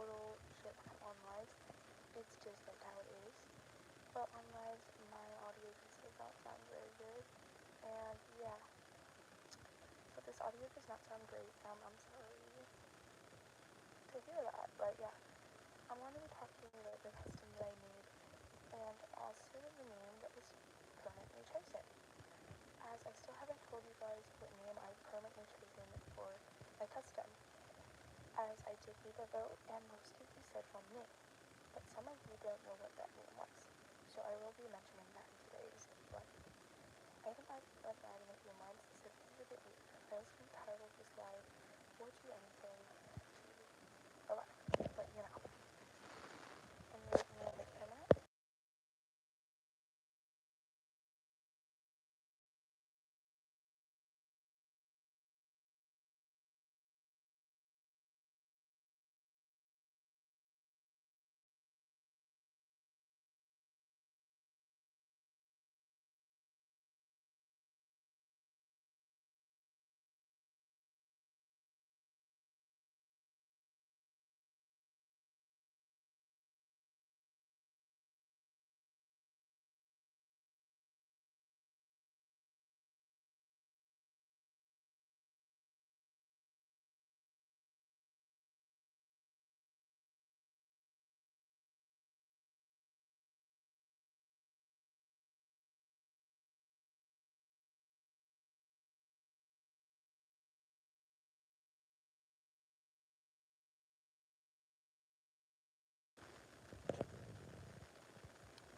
total shit on lives. It's just like how it is. But on lives, my audio just does not sound very good. And yeah, so this audio does not sound great. I'm sorry to hear that. But yeah, I'm going to be talking about the custom that I made. And as to the name that was permanently chosen. As I still haven't told you guys what name I've permanently chosen for my custom. As I did leave a vote, and most of you said one name, but some of you don't know what that name was. So I will be mentioning that in today's live. I haven't left that in a few months, so this is a bit weird. I was going to title this live, Would You Anything to Alive, but you know. And you're name it permanent.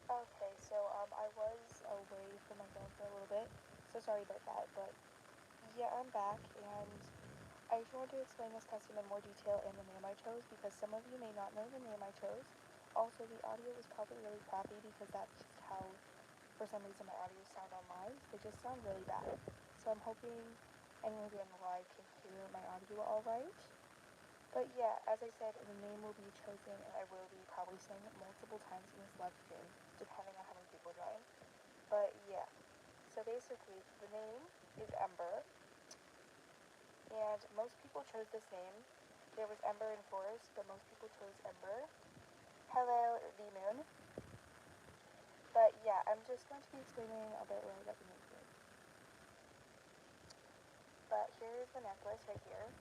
Okay, so I was away from my phone for a little bit, so sorry about that, but yeah, I'm back, and I just wanted to explain this custom in more detail and the name I chose, because some of you may not know the name I chose. Also, the audio is probably really crappy, because that's just how, for some reason, my audio sound on live. They just sound really bad. So I'm hoping anyone on the live can hear my audio alright. But yeah, as I said, the name will be chosen, and I will be probably saying it multiple times in this live stream, depending on how many people join. But yeah, so basically, the name is Ember, and most people chose this name. There was Ember and Forest, but most people chose Ember. Hello, the moon. But yeah, I'm just going to be explaining a bit where I got the name from. But here's the necklace right here.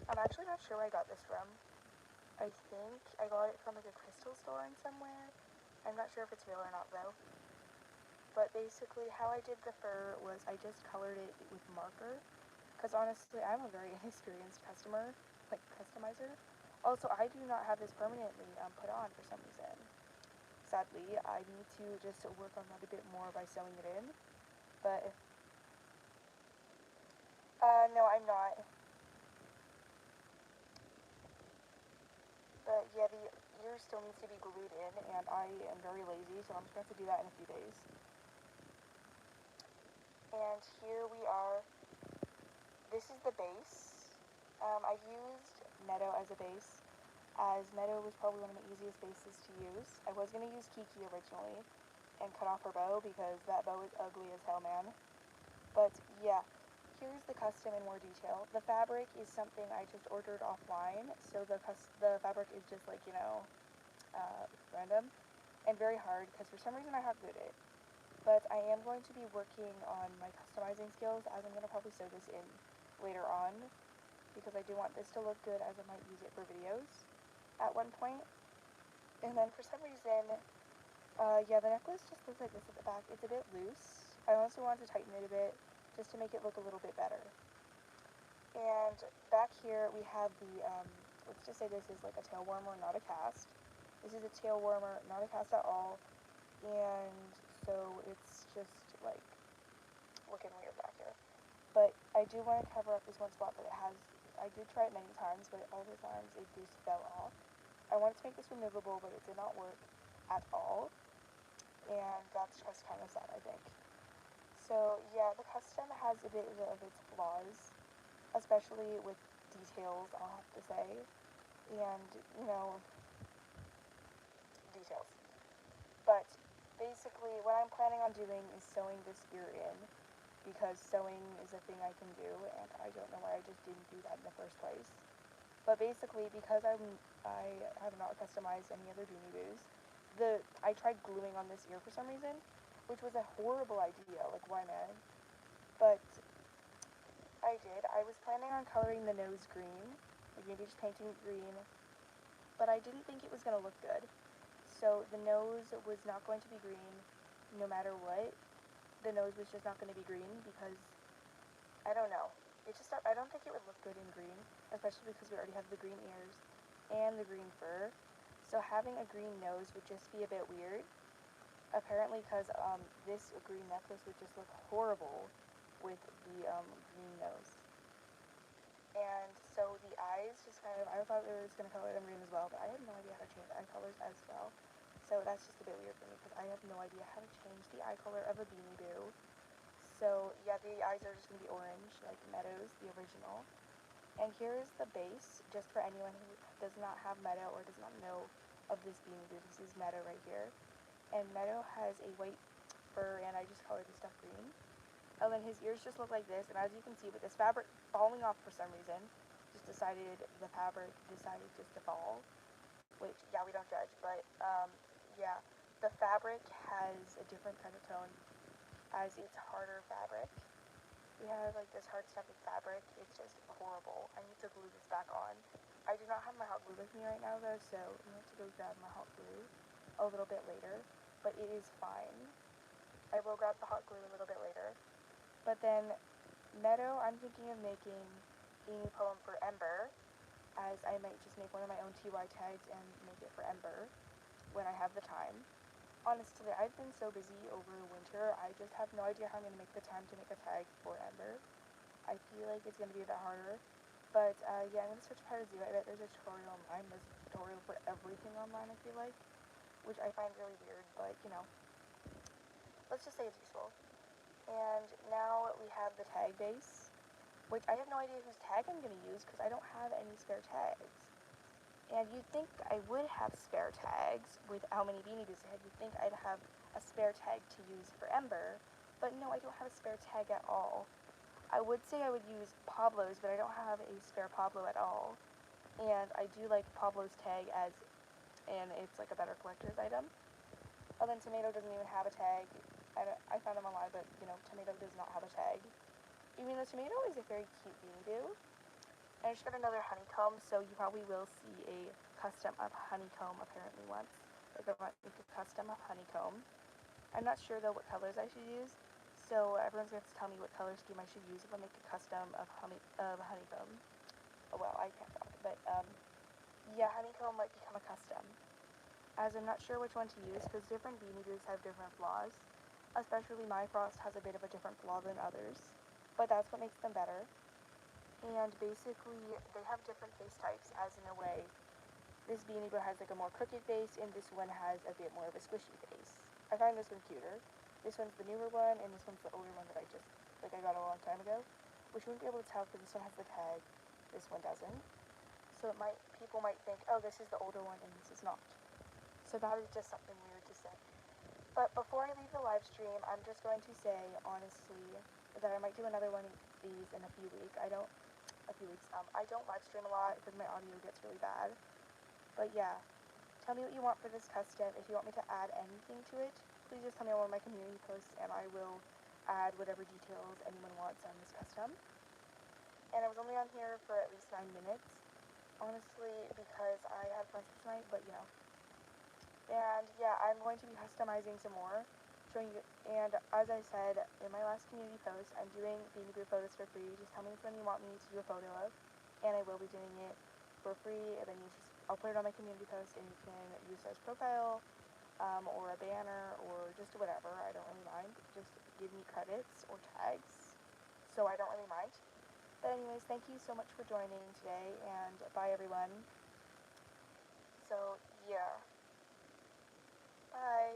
I'm actually not sure where I got this from. I think I got it from like a crystal store in somewhere. I'm not sure if it's real or not though. But basically how I did the fur was I just colored it with marker. Because honestly, I'm a very inexperienced customizer. Also, I do not have this permanently put on for some reason. Sadly, I need to just work on that a bit more by sewing it in. But, no, I'm not. But yeah, the ear still needs to be glued in, and I am very lazy, so I'm just going to have to do that in a few days. And here we are. This is the base. I used Meadow as a base, as Meadow was probably one of the easiest bases to use. I was going to use Kiki originally and cut off her bow, because that bow is ugly as hell, man. But yeah, here's the custom in more detail. The fabric is something I just ordered offline, so the fabric is just like, random and very hard, because for some reason I have glued it. But I am going to be working on my customizing skills, as I'm going to probably sew this in later on, because I do want this to look good, as I might use it for videos at one point. And then for some reason, yeah, the necklace just looks like this at the back. It's a bit loose. I honestly wanted to tighten it a bit, just to make it look a little bit better. And back here we have the, let's just say this is like a tail warmer, not a cast. This is a tail warmer, not a cast at all. And so it's just like looking weird back here. But I do want to cover up this one spot that it has. I did try it many times, but all the times it just fell off. I wanted to make this removable, but it did not work at all. And that's just kind of sad, I think. So yeah, the custom has a bit of its flaws, especially with details, I'll have to say. And, details. But basically, what I'm planning on doing is sewing this ear in, because sewing is a thing I can do, and I don't know why I just didn't do that in the first place. But basically, because I have not customized any other Beanie Boos, I tried gluing on this ear for some reason, which was a horrible idea. Like, why, man? But I did. I was planning on coloring the nose green, like maybe just painting it green, but I didn't think it was going to look good. So the nose was not going to be green no matter what. The nose was just not going to be green because, I don't know. I don't think it would look good in green, especially because we already have the green ears and the green fur. So having a green nose would just be a bit weird. Apparently because this green necklace would just look horrible with the green nose. And so the eyes just kind of, I thought it was going to color them green as well, but I have no idea how to change eye colors as well. So that's just a bit weird for me because I have no idea how to change the eye color of a Beanie Boo. So yeah, the eyes are just going to be orange, like Meadow's, the original. And here's the base, just for anyone who does not have Meadow or does not know of this Beanie Boo. This is Meadow right here. And Meadow has a white fur, and I just colored the stuff green. And then his ears just look like this, and as you can see, with this fabric falling off for some reason, the fabric decided just to fall, which, yeah, we don't judge, but, yeah, the fabric has a different kind of tone, as it's harder fabric. We have, like, this hard stuffing fabric. It's just horrible. I need to glue this back on. I do not have my hot glue with me right now, though, so I'm going to go grab my hot glue a little bit later, but it is fine. I will grab the hot glue a little bit later. But then, Meadow, I'm thinking of making Beanie Poem for Ember, as I might just make one of my own TY tags and make it for Ember when I have the time. Honestly, I've been so busy over winter, I just have no idea how I'm going to make the time to make a tag for Ember. I feel like it's going to be a bit harder. But, yeah, I'm going to switch to how to do it. I bet there's a tutorial online. There's a tutorial for everything online, I feel like, which I find really weird, but, you know, let's just say it's useful. And now we have the tag base, which I have no idea whose tag I'm going to use because I don't have any spare tags. And you'd think I would have spare tags with how many Beanie Boos I had. You'd think I'd have a spare tag to use for Ember, but no, I don't have a spare tag at all. I would say I would use Pablo's, but I don't have a spare Pablo at all. And I do like Pablo's tag and it's like a better collector's item. And then Tomato doesn't even have a tag. I found him online, but, you know, Tomato does not have a tag. Even though Tomato is a very cute Beanie Boo. And I just got another honeycomb, so you probably will see a custom of honeycomb apparently once. Like, I might make a custom of honeycomb. I'm not sure, though, what colors I should use. So everyone's going to tell me what color scheme I should use if I make a custom of honeycomb. Oh, well, I can't talk. But, yeah, honeycomb might become a custom, as I'm not sure which one to use because different Beanie Boos have different flaws. Especially my Frost has a bit of a different flaw than others, but that's what makes them better. And basically, they have different face types, as in a way, this Beanie Boo has like a more crooked face, and this one has a bit more of a squishy face. I find this one cuter. This one's the newer one, and this one's the older one that I got a long time ago, which you wouldn't be able to tell because this one has the tag, this one doesn't. So people might think, oh, this is the older one, and this is not. So that is just something weird to say. But before I leave the live stream, I'm just going to say, honestly, that I might do another one of these in a few weeks. I don't live stream a lot because my audio gets really bad. But yeah, tell me what you want for this custom. If you want me to add anything to it, please just tell me on one of my community posts, and I will add whatever details anyone wants on this custom. And I was only on here for at least 9 minutes, honestly, because I had plans tonight, but you know. And yeah, I'm going to be customizing some more, showing you, and as I said in my last community post, I'm doing Beanie Boo photos for free. Just tell me which one you want me to do a photo of, and I will be doing it for free, and then I'll put it on my community post, and you can use it as profile, or a banner, or just whatever. I don't really mind. Just give me credits or tags, so I don't really mind. But anyways, thank you so much for joining today, and bye everyone. So, yeah. Bye.